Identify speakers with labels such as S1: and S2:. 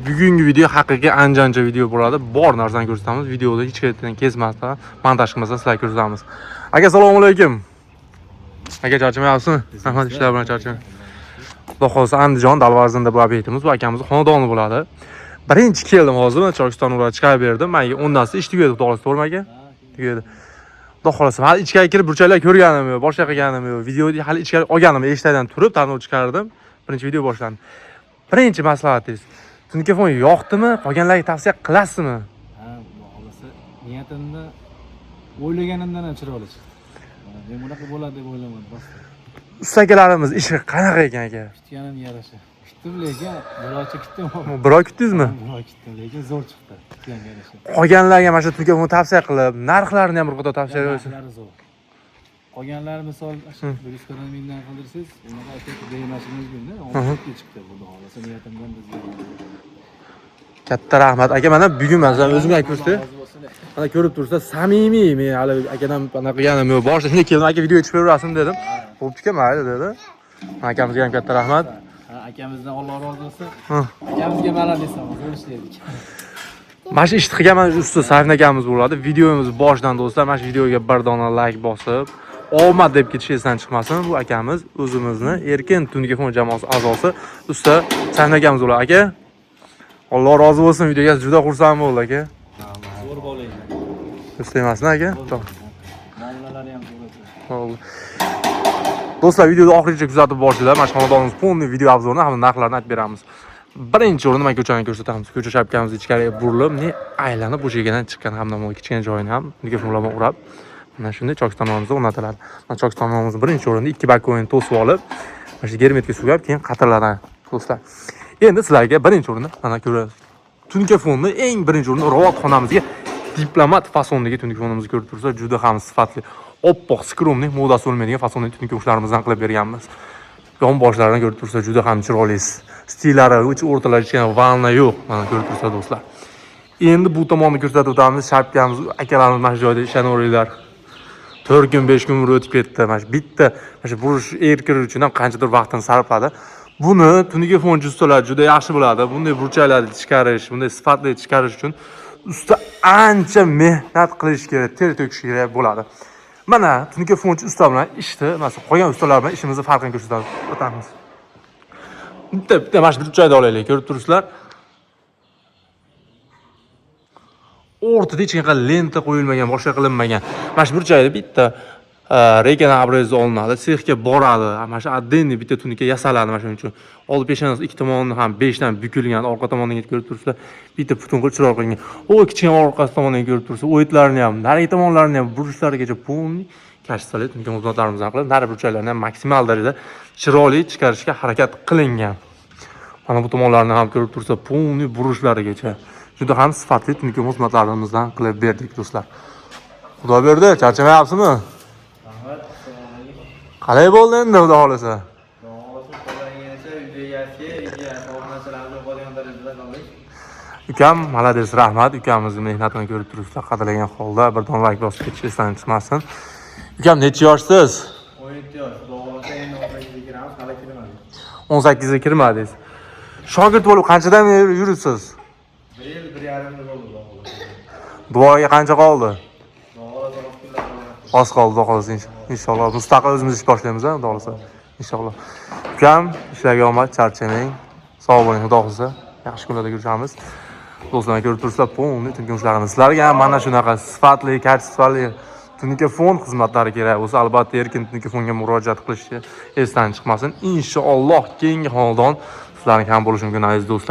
S1: bugungi video haqiqiy anjancha video bo'ladi. Bor narsani ko'rsatamiz. Videoda hech qayerdan kesmasdan, montaj qilmasdan sizlarga ko'rsatamiz. Aka, assalomu alaykum. Aka, charchamayapsizmi? Rahmat, ishlar bilan charchamang. Xudo xohlasa Andijon Dalvarzinda bu obyektimiz, bu akamizni xonadoni bo'ladi. Birinchi keldim hozir, Chokiston ular chiqarib berdim. Menga o'ndasi ish tugadi, to'g'risi to'g'rimi aka? Tugadi. Xudo xohlasa hali ichkariga kirib burchaklar ko'rganim yo'q, boshqa qilganim yo'q. Videoni hali ichkari olganim, eshikdan turib tanlov chiqardim. Birinchi video boshlandi. Birinchi maslahatingiz, Tunikafon yoqdimi? Qolganlarga tavsiya qilasizmi?
S2: Ha, xohlasa niyatimni o'ylaganimdan ham chiroyli chiqdi. Men bunaqa bo'ladi deb o'ylamadim rost.
S1: Ustakalarimiz ishi qanaqa ekan aka?
S2: Kutganim yarasha. Kutdim lekin birocha kutdim.
S1: Biroq kutdingizmi?
S2: Biroq kutdim lekin zo'r chiqdi. Kutganga yarasha.
S1: Qolganlarga mana shu Tunikafon tavsiya qilib, narxlarini ham bir qator tavsiya berasiz.
S2: Narxlari zo'r. Qolganlar misol O'zbekistondan mendan qildirsiz, unaqa aytib bermaslik mumkin-da. 10 chiqdi bu xohlasa niyatimdan bizga.
S1: Katta rahmat aka, mana bugun men o'zim aytibdi. Mana ko'rib tursa samimiy, men hali akadan anaqa qilganim yo'q. Boshida shunday keldim, aka video chiqib berasizmi dedim. Bo'pti-ku, mayli dedi. Akamizga ham katta rahmat.
S2: Akamizdan Alloh rozi bo'lsin. Akamizga mana desam, zo'r ishlaydik.
S1: Mana shu ishni qilgan mana usta Sarvin akamiz bo'ladi. Videomiz boshidan do'stlar, mana shu videoga bir dona like bosib, omad deb ketish esdan chiqmasin. Bu akamiz o'zimizni Erkin Tunikafon jamoasi a'zosi usta Sarvin akamiz bo'ladi. Aka, Alloh rozi bo'lsin, videoga juda xursand bo'ldi aka.
S2: Zo'r bo'laydi.
S1: Usta emasmi aka?
S2: Muomalalari ham zo'r.
S1: Bo'ldi. Do'stlar, videoni oxirigacha kuzatib borishinglar. Mana shu xonadonimiz polniy video obzorini hamda narxlarini aytib beramiz. Birinchi o'rinda men ko'chani ko'rsatamiz. Ko'cha shapkamizni ichkariga burilib, aylanib bo'shagidan chiqqan hamda bu kichkina joyini ham mikrofonlar bilan urab, mana shunday Chokistonimizda o'rnatiladi. Mana Chokistonimizni birinchi o'rinda 2 balkonini to'sib olib, mana shu germetka sugab, keyin qatirladan do'stlar. Endi sizlarga birinchi o'rinda mana ko'rasiz. Tunikafonni eng birinchi o'rinda robotxonamizga diplomat fasondagi tunikafonimizni ko'rib tursa, juda ham sifatli, oppoq, skromli, modasi bo'lmaydigan fasondagi tunikafonlarimizdan qilib berganmiz. Yon boshlarini ko'rib tursa, juda ham chiroyli. Stillari uch o'rtalar ichgan vanna yo'q. Mana ko'rib tursa do'stlar. Endi bu tomonni ko'rsatib o'tamiz. Shapkamiz akalarimiz mana shu joyda ishlanaveringlar. 4 kun, 5 kun o'tib ketdi. Mana shu bitta, mana shu burish erkir uchun ham qanchadir vaqtini sarfladi. Buni tunikafonchi ustalar juda yaxshi biladi. Bunday burchaklarni chiqarish, bunday sifatli chiqarish uchun usta ancha mehnat qilish kerak, ter to'kish kerak bo'ladi. Mana tunikafonchi usta bilan ishni, masalan, qolgan ustalar bilan ishimizni farqini ko'rsatib o'tamiz. Bitta mana shu burchakni olaylik, ko'rib turibsizlar. O'rtada hech qanaqa lenta qo'yilmagan, boshqa qilinmagan. Mana shu burchakda bitta rekan abrezi olinadi, sexga boradi. Mana shu addenni bitta tunika yasaladi mana shuning uchun. Old peshonasi ikki tomoni ham 5 dan bukilgan, orqa tomoniga ko'rib turibsizlar, bitta butun qilib chiroq qilingan. O kichkina orqasi tomoniga ko'rib turibsiz, o'yitlarini ham, narigi tomonlarini ham, burchlarigacha polniy kashtalar tunika xizmatlarimizdan qilib, narigi burchaklarni ham maksimal darajada chiroyli chiqarishga harakat qilingan. Mana bu tomonlarni ham ko'rib tursa, polniy burchlarigacha juda ham sifatli tunika xizmatlarimizdan qilib berdik do'stlar. Xudo berdi, charchamayapsizmi? Qalay bo'ldi endi xudo xolasa? Ukam, malades, rahmat. Ukamizning mehnatini ko'rib turibsizlar, qadrlagan holda bir dona like bosib ketish esdan chiqmasin. Ukam, necha yoshsiz?
S2: 17 yosh. Xudo endi 18 ga kiramiz, hali kirmadik.
S1: 18 ga kirmadingiz. Shogird bo'lib qanchadan yuribsiz?
S2: 1 yil, 1,5 yil bo'ldi.
S1: Duoga qancha qoldi? Oz qoldi, xudo xolasa inshaalloh. Mustaqil o'zimiz ish boshlaymiz, xudo xolasa. Inshaalloh. Ukam, ishlarga omad, charchamang. Sog' bo'ling, xudo xolasa. Yaxshi kunlarda ko'rishamiz. Do'stlar, ko'rib turibsizlar, polniy tunikafonlarimiz. Sizlarga ham mana shunaqa sifatli, kачественный tunikafon xizmatlari kerak bo'lsa, albatta Erkin Tunikafonga murojaat qilishni esdan chiqmasin. Inshaalloh keyingi xonadon sizlarning ham bo'lishi mumkin aziz do'stlar.